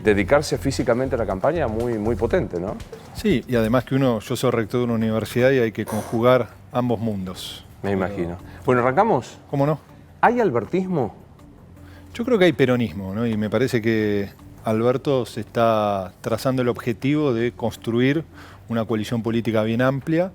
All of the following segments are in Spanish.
Dedicarse físicamente a la campaña muy potente, ¿no? Sí, y además que yo soy rector de una universidad y hay que conjugar ambos mundos. Me imagino. Bueno, ¿arrancamos? ¿Cómo no? ¿Hay albertismo? Yo creo que hay peronismo, ¿no? Y me parece que Alberto se está trazando el objetivo de construir una coalición política bien amplia,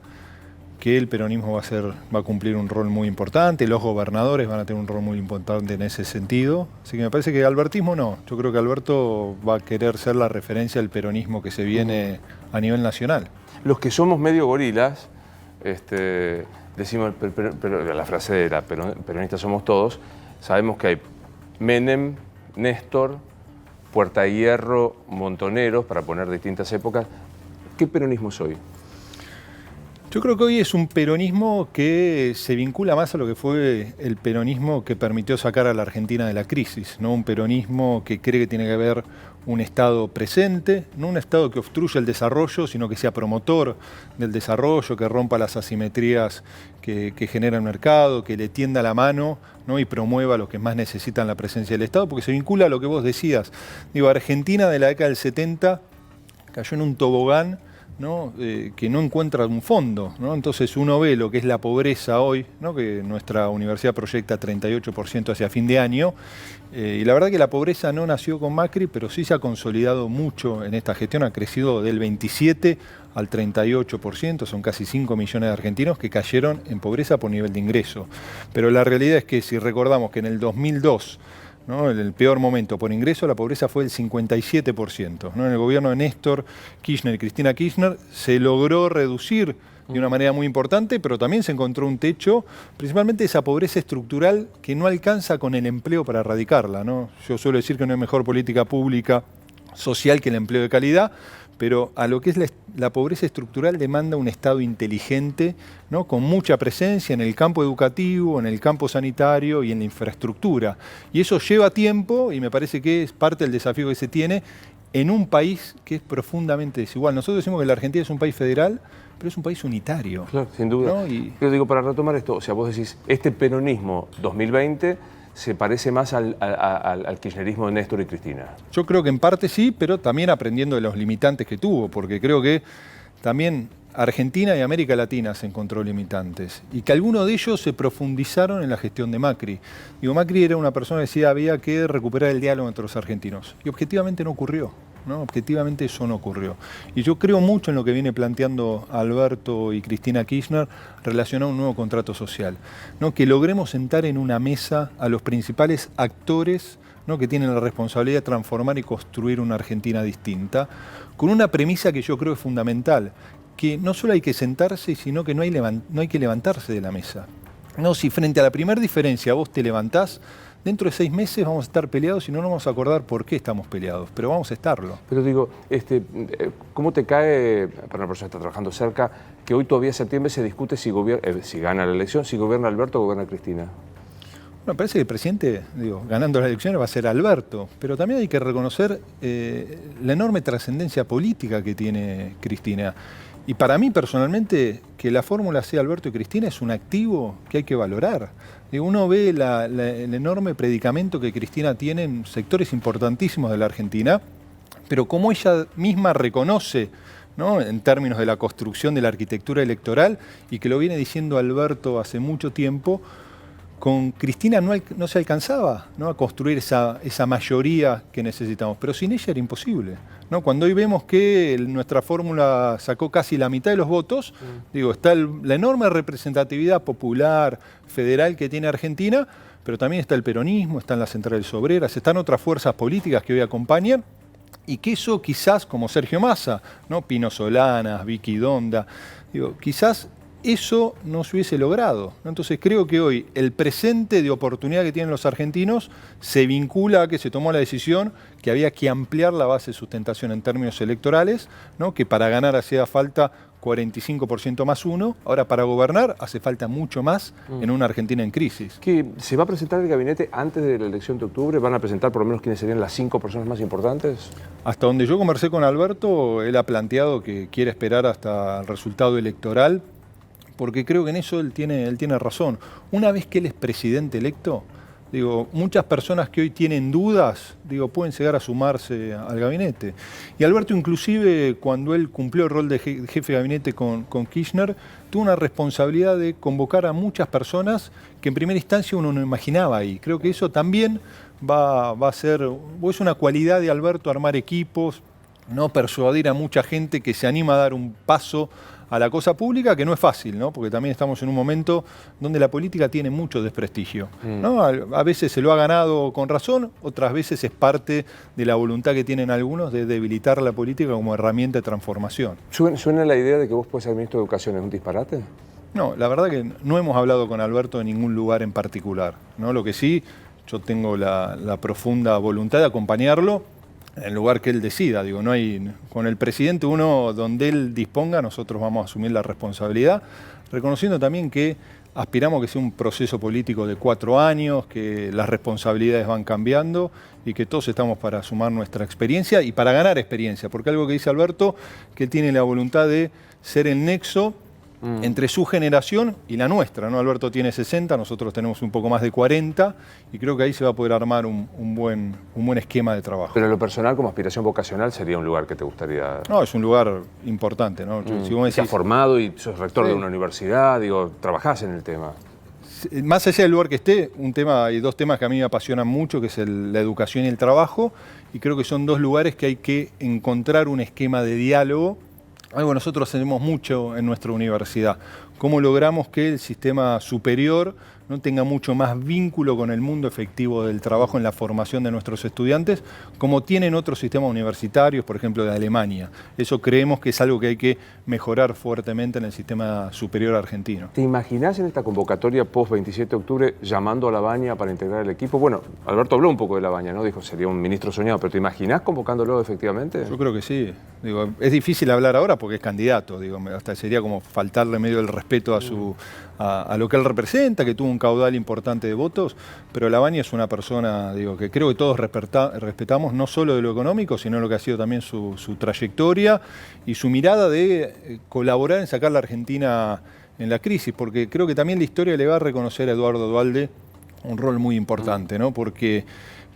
que el peronismo va a cumplir un rol muy importante, los gobernadores van a tener un rol muy importante en ese sentido. Así que me parece que albertismo no. Yo creo que Alberto va a querer ser la referencia del peronismo que se viene a nivel nacional. Los que somos medio gorilas, decimos, pero la frase era peronistas somos todos, sabemos que hay Menem, Néstor, Puerta de Hierro, Montoneros, para poner distintas épocas. ¿Qué peronismo es hoy? Yo creo que hoy es un peronismo que se vincula más a lo que fue el peronismo que permitió sacar a la Argentina de la crisis, ¿no? Un peronismo que cree que tiene que haber un Estado presente, no un Estado que obstruya el desarrollo, sino que sea promotor del desarrollo, que rompa las asimetrías que genera el mercado, que le tienda la mano, ¿no? Y promueva a los que más necesitan la presencia del Estado, porque se vincula a lo que vos decías. Digo, Argentina de la década del 70 cayó en un tobogán, ¿no? Que no encuentra un fondo, ¿no? Entonces uno ve lo que es la pobreza hoy, ¿no? Que nuestra universidad proyecta 38% hacia fin de año, y la verdad que la pobreza no nació con Macri, pero sí se ha consolidado mucho en esta gestión, ha crecido del 27 al 38%, son casi 5 millones de argentinos que cayeron en pobreza por nivel de ingreso. Pero la realidad es que si recordamos que en el 2002, ¿no? En el peor momento por ingreso, la pobreza fue del 57%. ¿No? En el gobierno de Néstor Kirchner y Cristina Kirchner se logró reducir de una manera muy importante, pero también se encontró un techo, principalmente esa pobreza estructural que no alcanza con el empleo para erradicarla, ¿no? Yo suelo decir que no hay mejor política pública social que el empleo de calidad, pero a lo que es la pobreza estructural demanda un Estado inteligente, ¿no? Con mucha presencia en el campo educativo, en el campo sanitario y en la infraestructura. Y eso lleva tiempo y me parece que es parte del desafío que se tiene en un país que es profundamente desigual. Nosotros decimos que la Argentina es un país federal, pero es un país unitario. Claro, sin duda. ¿No? Yo digo, para retomar esto, o sea, vos decís, este peronismo 2020 se parece más al kirchnerismo de Néstor y Cristina. Yo creo que en parte sí, pero también aprendiendo de los limitantes que tuvo, porque creo que también Argentina y América Latina se encontró limitantes y que algunos de ellos se profundizaron en la gestión de Macri. Digo, Macri era una persona que decía había que recuperar el diálogo entre los argentinos y objetivamente no ocurrió. ¿No? Objetivamente eso no ocurrió. Y yo creo mucho en lo que viene planteando Alberto y Cristina Kirchner relacionado a un nuevo contrato social, ¿no? Que logremos sentar en una mesa a los principales actores, ¿no? Que tienen la responsabilidad de transformar y construir una Argentina distinta, con una premisa que yo creo es fundamental, que no solo hay que sentarse, sino que no hay que levantarse de la mesa. No, si frente a la primera diferencia vos te levantás, dentro de 6 meses vamos a estar peleados y no nos vamos a acordar por qué estamos peleados, pero vamos a estarlo. Pero digo, ¿cómo te cae, para una persona que está trabajando cerca, que hoy todavía en septiembre se discute si gana la elección, si gobierna Alberto o gobierna Cristina? Bueno, parece que el presidente, ganando las elecciones va a ser Alberto, pero también hay que reconocer la enorme trascendencia política que tiene Cristina. Y para mí personalmente, que la fórmula sea Alberto y Cristina es un activo que hay que valorar. Uno ve el enorme predicamento que Cristina tiene en sectores importantísimos de la Argentina, pero como ella misma reconoce, ¿no? En términos de la construcción de la arquitectura electoral, y que lo viene diciendo Alberto hace mucho tiempo, con Cristina no se alcanzaba, ¿no? A construir esa mayoría que necesitamos, pero sin ella era imposible, ¿no? Cuando hoy vemos que nuestra fórmula sacó casi la mitad de los votos, está la enorme representatividad popular, federal que tiene Argentina, pero también está el peronismo, están las centrales obreras, están otras fuerzas políticas que hoy acompañan, y que eso quizás, como Sergio Massa, ¿no? Pino Solanas, Vicky Donda, quizás eso no se hubiese logrado. Entonces creo que hoy el presente de oportunidad que tienen los argentinos se vincula a que se tomó la decisión que había que ampliar la base de sustentación en términos electorales, ¿no? Que para ganar hacía falta 45% más 1, ahora para gobernar hace falta mucho más en una Argentina en crisis. ¿Que se va a presentar el gabinete antes de la elección de octubre? ¿Van a presentar por lo menos quiénes serían las 5 personas más importantes? Hasta donde yo conversé con Alberto, él ha planteado que quiere esperar hasta el resultado electoral, porque creo que en eso él tiene razón. Una vez que él es presidente electo, Digo, muchas personas que hoy tienen dudas, digo, pueden llegar a sumarse al gabinete. Y Alberto, inclusive, cuando él cumplió el rol de jefe de gabinete con Kirchner, tuvo una responsabilidad de convocar a muchas personas que en primera instancia uno no imaginaba ahí. Creo que eso también va a ser, o es una cualidad de Alberto, armar equipos, no persuadir a mucha gente que se anima a dar un paso a la cosa pública, que no es fácil, ¿no? Porque también estamos en un momento donde la política tiene mucho desprestigio, ¿no? A veces se lo ha ganado con razón, otras veces es parte de la voluntad que tienen algunos de debilitar la política como herramienta de transformación. ¿Suena la idea de que vos podés ser ministro de Educación? ¿Es un disparate? No, la verdad que no hemos hablado con Alberto en ningún lugar en particular, ¿no? Lo que sí, yo tengo la profunda voluntad de acompañarlo en el lugar que él decida. Digo, no hay, con el presidente uno donde él disponga, nosotros vamos a asumir la responsabilidad, reconociendo también que aspiramos a que sea un proceso político de 4 años, que las responsabilidades van cambiando y que todos estamos para sumar nuestra experiencia y para ganar experiencia, porque algo que dice Alberto, que él tiene la voluntad de ser el nexo entre su generación y la nuestra, ¿no? Alberto tiene 60, nosotros tenemos un poco más de 40 y creo que ahí se va a poder armar un buen esquema de trabajo. Pero en lo personal, como aspiración vocacional, sería un lugar que te gustaría... No, es un lugar importante, ¿no? Si vos me decís, te has formado y sos rector de una universidad, digo, trabajás en el tema. Más allá del lugar que esté, hay 2 temas que a mí me apasionan mucho, que es la educación y el trabajo, y creo que son 2 lugares que hay que encontrar un esquema de diálogo. Algo nosotros hacemos mucho en nuestra universidad. Cómo logramos que el sistema superior no tenga mucho más vínculo con el mundo efectivo del trabajo en la formación de nuestros estudiantes, como tienen otros sistemas universitarios, por ejemplo de Alemania. Eso creemos que es algo que hay que mejorar fuertemente en el sistema superior argentino. ¿Te imaginás en esta convocatoria post-27 de octubre llamando a Labaña para integrar el equipo? Bueno, Alberto habló un poco de Labaña, ¿no? Dijo, sería un ministro soñado, pero ¿te imaginás convocándolo efectivamente? Yo creo que sí. Digo, es difícil hablar ahora porque es candidato. Digo, hasta sería como faltarle medio el respeto a lo que él representa, que tuvo un caudal importante de votos, pero Labaña es una persona, digo, que creo que todos respetamos, no solo de lo económico, sino lo que ha sido también su trayectoria y su mirada de colaborar en sacar a la Argentina en la crisis, porque creo que también la historia le va a reconocer a Eduardo Duhalde un rol muy importante, ¿no? Porque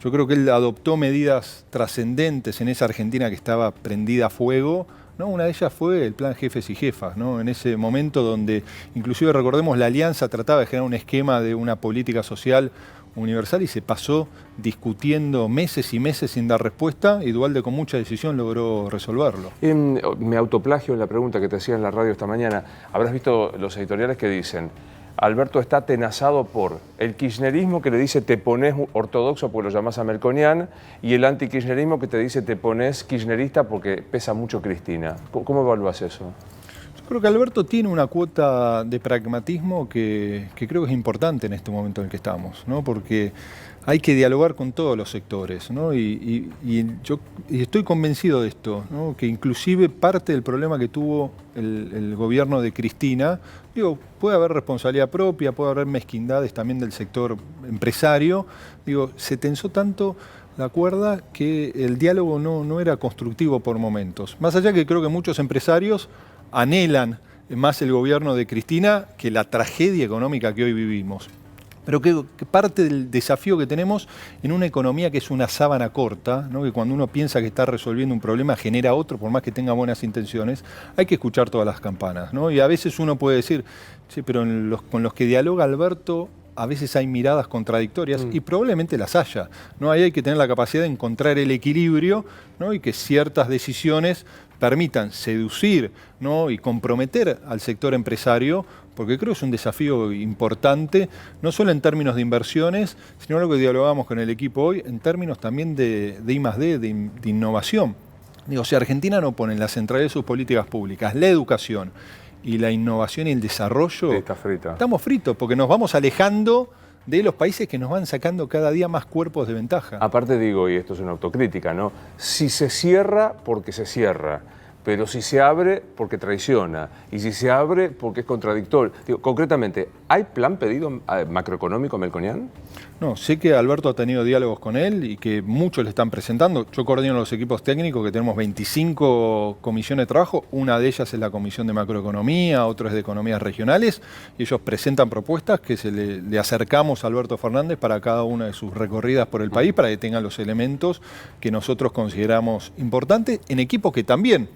yo creo que él adoptó medidas trascendentes en esa Argentina que estaba prendida a fuego, ¿no? Una de ellas fue el plan Jefes y Jefas, ¿no? En ese momento donde, inclusive recordemos, la Alianza trataba de generar un esquema de una política social universal y se pasó discutiendo meses y meses sin dar respuesta y Duhalde con mucha decisión logró resolverlo. Me autoplagio en la pregunta que te hacía en la radio esta mañana. Habrás visto los editoriales que dicen: Alberto está atenazado por el kirchnerismo que le dice te pones ortodoxo porque lo llamás a Melconian y el antikirchnerismo que te dice te pones kirchnerista porque pesa mucho Cristina. ¿Cómo evalúas eso? Yo creo que Alberto tiene una cuota de pragmatismo que creo que es importante en este momento en el que estamos, ¿no? Porque hay que dialogar con todos los sectores, ¿no? Y yo estoy convencido de esto, ¿no? Que inclusive parte del problema que tuvo el gobierno de Cristina, digo, puede haber responsabilidad propia, puede haber mezquindades también del sector empresario, digo, se tensó tanto la cuerda que el diálogo no era constructivo por momentos. Más allá que creo que muchos empresarios anhelan más el gobierno de Cristina que la tragedia económica que hoy vivimos. Pero que parte del desafío que tenemos en una economía que es una sábana corta, ¿no? Que cuando uno piensa que está resolviendo un problema genera otro, por más que tenga buenas intenciones, hay que escuchar todas las campanas, ¿no? Y a veces uno puede decir, sí, pero con los que dialoga Alberto a veces hay miradas contradictorias y probablemente las haya, ¿no? Ahí hay que tener la capacidad de encontrar el equilibrio, ¿no? Y que ciertas decisiones permitan seducir, ¿no? Y comprometer al sector empresario, porque creo que es un desafío importante, no solo en términos de inversiones, sino lo que dialogamos con el equipo hoy, en términos también de I+D, de innovación. Digo, si Argentina no pone en la centralidad de sus políticas públicas la educación y la innovación y el desarrollo, sí, está frita. Estamos fritos, porque nos vamos alejando de los países que nos van sacando cada día más cuerpos de ventaja. Aparte digo, y esto es una autocrítica, ¿no? Si se cierra, porque se cierra. Pero si se abre, porque traiciona. Y si se abre, porque es contradictorio. Digo, concretamente, ¿hay plan pedido macroeconómico Melconian? No, sé que Alberto ha tenido diálogos con él y que muchos le están presentando. Yo coordino los equipos técnicos, que tenemos 25 comisiones de trabajo. Una de ellas es la comisión de macroeconomía, otra es de economías regionales. Y ellos presentan propuestas que le acercamos a Alberto Fernández para cada una de sus recorridas por el país, para que tengan los elementos que nosotros consideramos importantes, en equipos que también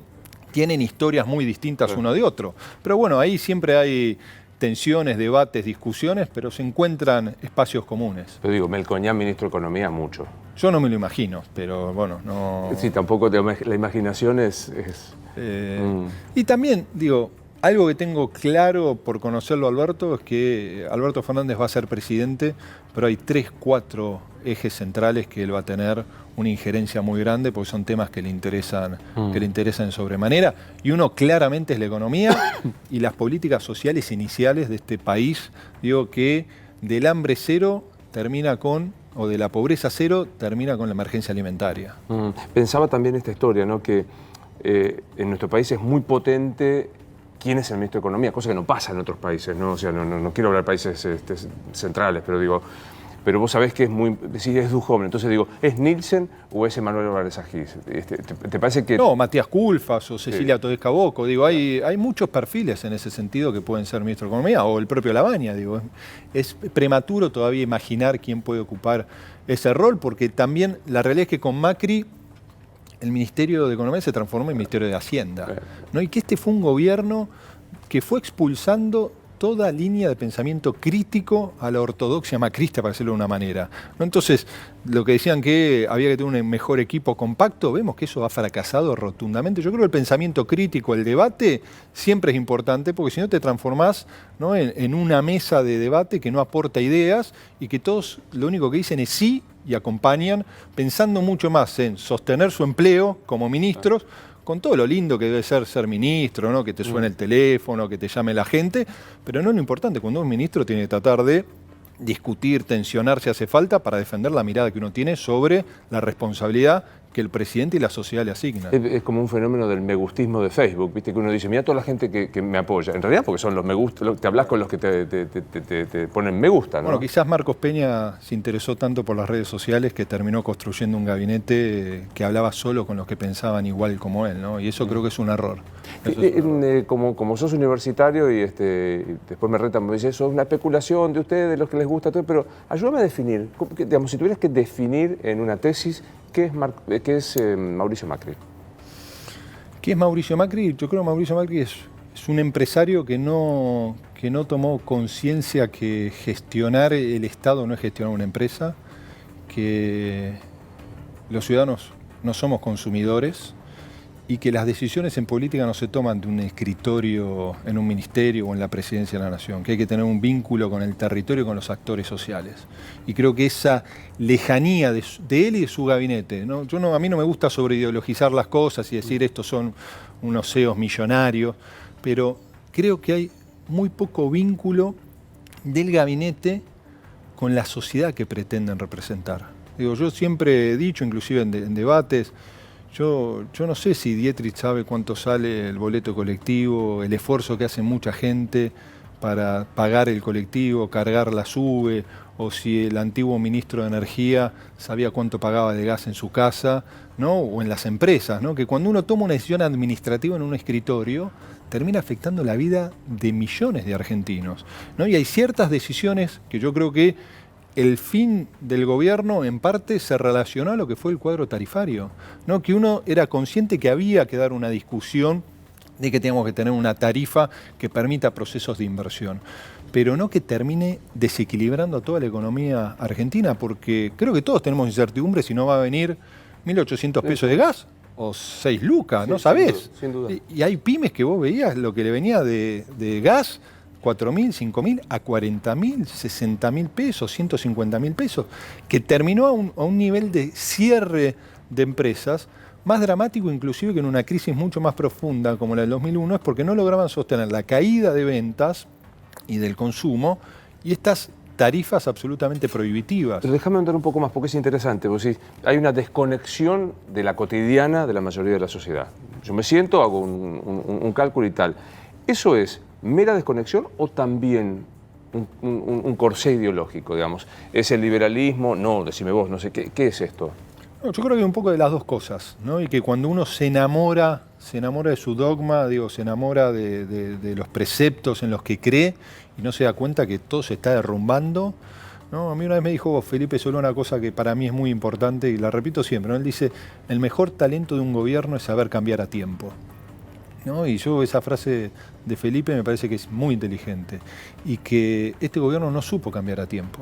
tienen historias muy distintas uno de otro. Pero bueno, ahí siempre hay tensiones, debates, discusiones, pero se encuentran espacios comunes. Pero digo, Melconian, ministro de Economía, mucho. Yo no me lo imagino, pero bueno, no... Sí, tampoco la imaginación es... Y también, digo, algo que tengo claro por conocerlo a Alberto es que Alberto Fernández va a ser presidente, pero hay 3, 4 ejes centrales que él va a tener una injerencia muy grande porque son temas que le interesan en sobremanera. Y uno claramente es la economía y las políticas sociales iniciales de este país. Digo que del hambre cero termina con, o de la pobreza cero termina con la emergencia alimentaria. Pensaba también esta historia, ¿no? Que en nuestro país es muy potente quién es el ministro de Economía, cosa que no pasa en otros países, ¿no? O sea, no quiero hablar de países centrales, pero digo... Pero vos sabés que es muy... Decís, es Duhovne. Entonces digo, ¿es Nielsen o es Emanuel Álvarez Agis? ¿Te parece que...? No, Matías Culfas o Cecilia Todesca Bocco. Digo, hay muchos perfiles en ese sentido que pueden ser ministro de Economía, o el propio Lavagna. Digo, es prematuro todavía imaginar quién puede ocupar ese rol, porque también la realidad es que con Macri el Ministerio de Economía se transformó en Ministerio de Hacienda, ¿no? Y que este fue un gobierno que fue expulsando toda línea de pensamiento crítico a la ortodoxia macrista, para decirlo de una manera, ¿no? Entonces, lo que decían que había que tener un mejor equipo compacto, vemos que eso ha fracasado rotundamente. Yo creo que el pensamiento crítico, el debate, siempre es importante, porque si no te transformás, ¿no?, en una mesa de debate que no aporta ideas y que todos lo único que dicen es sí y acompañan, pensando mucho más en sostener su empleo como ministros, con todo lo lindo que debe ser ministro, ¿no? Que te suene el teléfono, que te llame la gente, pero no es lo importante. Cuando un ministro tiene que tratar de discutir, tensionar si hace falta, para defender la mirada que uno tiene sobre la responsabilidad que el presidente y la sociedad le asignan. Es como un fenómeno del megustismo de Facebook, ¿viste? Que uno dice, mira toda la gente que me apoya. En realidad porque son los me gusta, te hablas con los que te ponen me gusta, ¿no? Bueno, quizás Marcos Peña se interesó tanto por las redes sociales que terminó construyendo un gabinete que hablaba solo con los que pensaban igual como él, ¿no? Y eso creo que es un error. Como sos universitario y después me retan, me dice, eso es una especulación de ustedes, de los que les gusta todo, pero ayúdame a definir, digamos, si tuvieras que definir en una tesis, ¿qué es Mauricio Macri? ¿Qué es Mauricio Macri? Yo creo que Mauricio Macri es un empresario que no tomó conciencia que gestionar el Estado no es gestionar una empresa, que los ciudadanos no somos consumidores y que las decisiones en política no se toman de un escritorio en un ministerio o en la presidencia de la nación, que hay que tener un vínculo con el territorio y con los actores sociales. Y creo que esa lejanía de él y de su gabinete, ¿no? A mí no me gusta sobreideologizar las cosas y decir estos son unos CEOs millonarios, pero creo que hay muy poco vínculo del gabinete con la sociedad que pretenden representar. Digo, yo siempre he dicho, inclusive en debates, yo no sé si Dietrich sabe cuánto sale el boleto colectivo, el esfuerzo que hace mucha gente para pagar el colectivo, cargar la SUBE, o si el antiguo ministro de Energía sabía cuánto pagaba de gas en su casa, ¿no? O en las empresas, ¿no? Que cuando uno toma una decisión administrativa en un escritorio, termina afectando la vida de millones de argentinos, ¿no? Y hay ciertas decisiones que yo creo que el fin del gobierno en parte se relacionó a lo que fue el cuadro tarifario, ¿no? Que uno era consciente que había que dar una discusión de que teníamos que tener una tarifa que permita procesos de inversión, pero no que termine desequilibrando toda la economía argentina, porque creo que todos tenemos incertidumbre si no va a venir 1.800 pesos de gas o 6 lucas, sí, ¿no sabés? Sin duda. Y hay pymes que vos veías lo que le venía de gas, 4.000, 5.000, a 40.000, 60.000 pesos, 150.000 pesos, que terminó a un nivel de cierre de empresas más dramático inclusive que en una crisis mucho más profunda como la del 2001, es porque no lograban sostener la caída de ventas y del consumo y estas tarifas absolutamente prohibitivas. Pero déjame andar un poco más, porque es interesante. Vos decís, hay una desconexión de la cotidiana de la mayoría de la sociedad. Yo me siento, hago un cálculo y tal. ¿Eso es mera desconexión o también un corsé ideológico, digamos. ¿Es el liberalismo? No, decime vos, no sé, ¿qué es esto? No, yo creo que hay un poco de las dos cosas, ¿no? Y que cuando uno se enamora de su dogma, digo, se enamora de los preceptos en los que cree y no se da cuenta que todo se está derrumbando, ¿no? A mí una vez me dijo Felipe Solá una cosa que para mí es muy importante y la repito siempre, ¿no? Él dice, el mejor talento de un gobierno es saber cambiar a tiempo, ¿no? Y yo esa frase de Felipe me parece que es muy inteligente y que este gobierno no supo cambiar a tiempo,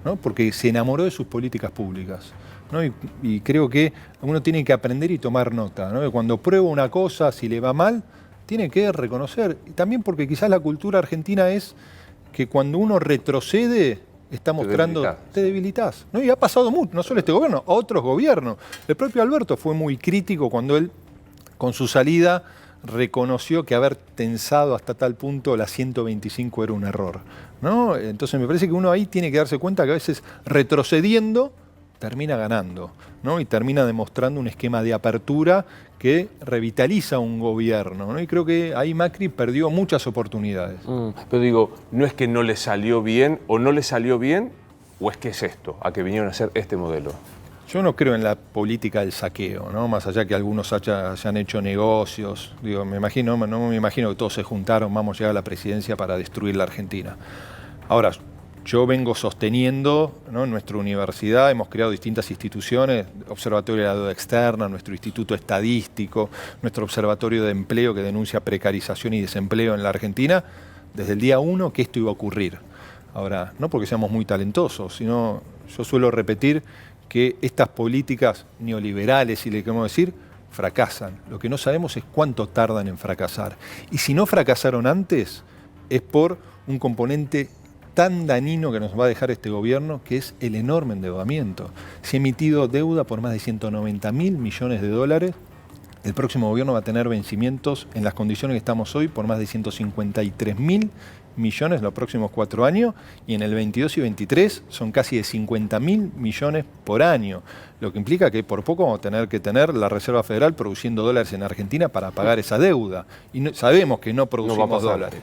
¿no? Porque se enamoró de sus políticas públicas, ¿no? Y creo que uno tiene que aprender y tomar nota, ¿no? Que cuando prueba una cosa, si le va mal, tiene que reconocer. Y también porque quizás la cultura argentina es que cuando uno retrocede, está mostrando, te debilitas, ¿no? Y ha pasado mucho, no solo este gobierno, a otros gobiernos. El propio Alberto fue muy crítico cuando él, con su salida, reconoció que haber tensado hasta tal punto la 125 era un error, ¿no? Entonces me parece que uno ahí tiene que darse cuenta que a veces retrocediendo termina ganando, ¿no? Y termina demostrando un esquema de apertura que revitaliza un gobierno, ¿no? Y creo que ahí Macri perdió muchas oportunidades. Pero digo, no es que no le salió bien o no le salió bien, o es que es esto, a que vinieron a hacer este modelo. Yo no creo en la política del saqueo, ¿no? Más allá que algunos hayan hecho negocios. Digo, no me imagino que todos se juntaron, vamos a llegar a la presidencia para destruir la Argentina. Ahora, yo vengo sosteniendo, ¿no? En nuestra universidad hemos creado distintas instituciones, Observatorio de la Deuda Externa, nuestro Instituto Estadístico, nuestro Observatorio de Empleo que denuncia precarización y desempleo en la Argentina, desde el día 1 que esto iba a ocurrir. Ahora, no porque seamos muy talentosos, sino yo suelo repetir que estas políticas neoliberales, si le queremos decir, fracasan. Lo que no sabemos es cuánto tardan en fracasar. Y si no fracasaron antes, es por un componente tan dañino que nos va a dejar este gobierno, que es el enorme endeudamiento. Se ha emitido deuda por más de 190.000 millones de dólares. El próximo gobierno va a tener vencimientos en las condiciones que estamos hoy por más de 153.000 millones los próximos 4 años y en el 22 y 23 son casi de 50.000 millones por año, lo que implica que por poco vamos a tener que tener la Reserva Federal produciendo dólares en Argentina para pagar esa deuda y sabemos que no producimos dólares.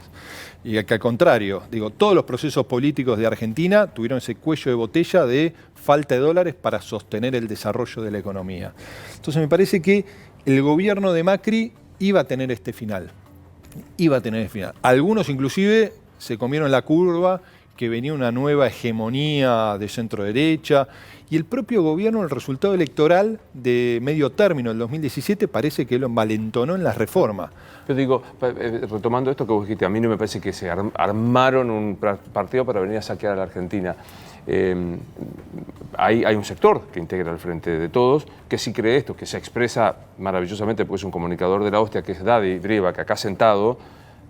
Y que al contrario, digo, todos los procesos políticos de Argentina tuvieron ese cuello de botella de falta de dólares para sostener el desarrollo de la economía. Entonces me parece que el gobierno de Macri iba a tener este final. Algunos inclusive se comieron la curva, que venía una nueva hegemonía de centro derecha, y el propio gobierno, el resultado electoral de medio término del 2017, parece que lo envalentonó en las reformas. Pero digo, retomando esto que vos dijiste, a mí no me parece que se armaron un partido para venir a saquear a la Argentina. Hay un sector que integra el Frente de Todos que sí cree esto, que se expresa maravillosamente porque es un comunicador de la hostia, que es Daddy Drieva, que acá sentado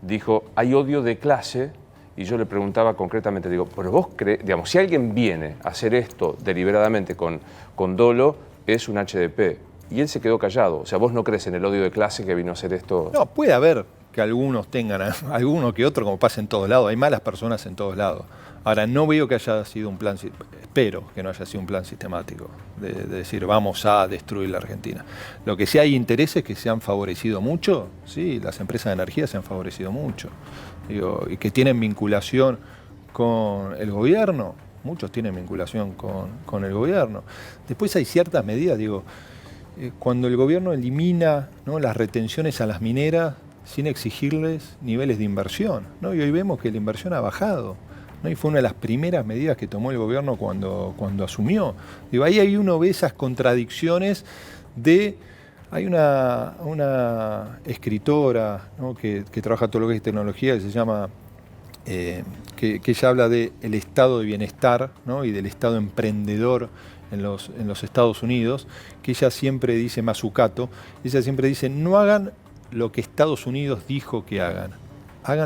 dijo, hay odio de clase. Y yo le preguntaba concretamente, digo, pero vos crees, digamos, si alguien viene a hacer esto deliberadamente con dolo, es un HDP. Y él se quedó callado. O sea, vos no crees en el odio de clase que vino a hacer esto. No, puede haber que algunos tengan, alguno que otro, como pasa en todos lados. Hay malas personas en todos lados. Ahora, no veo que haya sido un plan, espero que no haya sido un plan sistemático de decir vamos a destruir la Argentina. Lo que sí hay intereses que se han favorecido mucho, sí, las empresas de energía se han favorecido mucho. Digo, y que tienen vinculación con el gobierno, muchos tienen vinculación con el gobierno. Después hay ciertas medidas, digo, cuando el gobierno elimina, ¿no?, las retenciones a las mineras sin exigirles niveles de inversión, ¿no? Y hoy vemos que la inversión ha bajado, ¿no? Y fue una de las primeras medidas que tomó el gobierno cuando asumió. Digo, ahí uno ve esas contradicciones de... Hay una escritora, ¿no?, que trabaja todo lo que es tecnología, que se llama, que ella habla del estado de bienestar, ¿no?, y del estado emprendedor en los Estados Unidos, que ella siempre dice, Mazzucato, ella siempre dice, no hagan lo que Estados Unidos dijo que hagan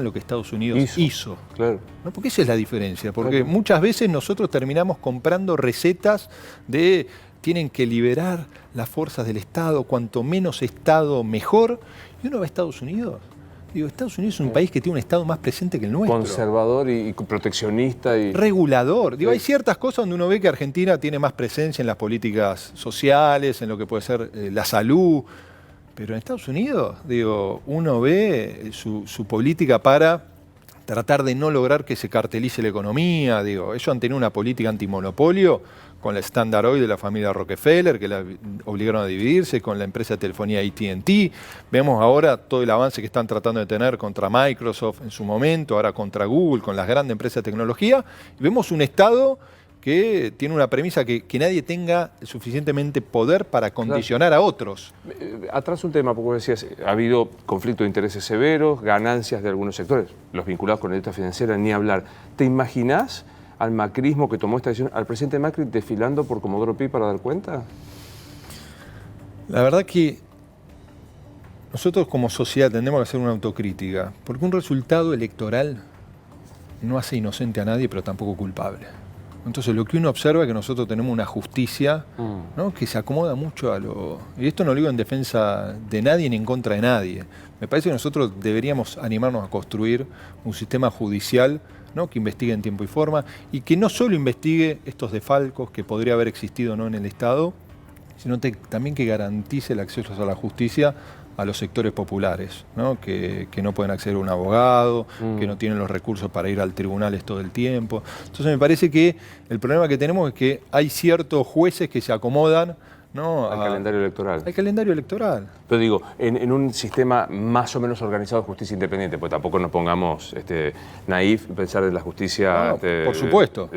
lo que Estados Unidos hizo. Claro. ¿No? Porque esa es la diferencia, porque muchas veces nosotros terminamos comprando recetas de... tienen que liberar las fuerzas del Estado, cuanto menos Estado mejor. Y uno va a Estados Unidos. Digo, Estados Unidos es un país que tiene un Estado más presente que el nuestro. Conservador y proteccionista. Y... regulador. Digo, hay ciertas cosas donde uno ve que Argentina tiene más presencia en las políticas sociales, en lo que puede ser la salud. Pero en Estados Unidos, digo, uno ve su política para tratar de no lograr que se cartelice la economía. Digo, ellos han tenido una política antimonopolio con la Standard Oil de la familia Rockefeller, que la obligaron a dividirse, con la empresa de telefonía AT&T. Vemos ahora todo el avance que están tratando de tener contra Microsoft en su momento, ahora contra Google, con las grandes empresas de tecnología. Y vemos un Estado que tiene una premisa que nadie tenga suficientemente poder para condicionar a otros. Atrás un tema, porque decías, ha habido conflictos de intereses severos, ganancias de algunos sectores, los vinculados con la industria financiera, ni hablar. ¿Te imaginás al macrismo que tomó esta decisión, al presidente Macri desfilando por Comodoro Pi para dar cuenta? La verdad que nosotros como sociedad tendemos que hacer una autocrítica, porque un resultado electoral no hace inocente a nadie, pero tampoco culpable. Entonces lo que uno observa es que nosotros tenemos una justicia, ¿no?, que se acomoda mucho a lo... Y esto no lo digo en defensa de nadie ni en contra de nadie. Me parece que nosotros deberíamos animarnos a construir un sistema judicial, ¿no?, que investigue en tiempo y forma y que no solo investigue estos desfalcos que podría haber existido, ¿no?, en el Estado, sino también que garantice el acceso a la justicia a los sectores populares, ¿no?, que no pueden acceder a un abogado, que no tienen los recursos para ir al tribunales todo el tiempo. Entonces me parece que el problema que tenemos es que hay ciertos jueces que se acomodan, ¿no?, al calendario electoral. Al calendario electoral. Pero digo, en un sistema más o menos organizado de justicia independiente, pues tampoco nos pongamos naif pensar en la justicia... No, por supuesto.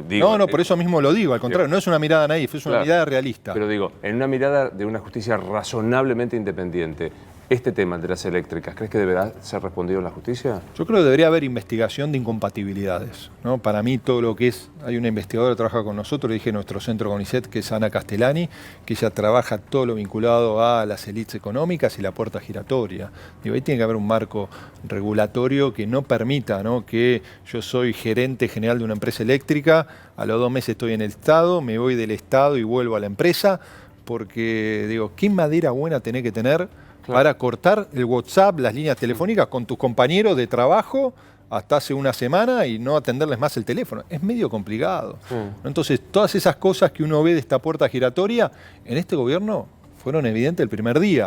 Por eso mismo lo digo, al contrario, no es una mirada naif, es una mirada realista. Pero digo, en una mirada de una justicia razonablemente independiente, este tema de las eléctricas, ¿crees que deberá ser respondido en la justicia? Yo creo que debería haber investigación de incompatibilidades, ¿no? Para mí todo lo que es... Hay una investigadora que trabaja con nosotros, le dije en nuestro centro CONICET, que es Ana Castellani, que ella trabaja todo lo vinculado a las élites económicas y la puerta giratoria. Digo, ahí tiene que haber un marco regulatorio que no permita, ¿no?, que yo soy gerente general de una empresa eléctrica, a los 2 meses estoy en el Estado, me voy del Estado y vuelvo a la empresa, porque digo, ¿qué madera buena tenés que tener para cortar el WhatsApp, las líneas telefónicas con tus compañeros de trabajo hasta hace una semana y no atenderles más el teléfono? Es medio complicado. Entonces, todas esas cosas que uno ve de esta puerta giratoria, en este gobierno fueron evidentes el primer día.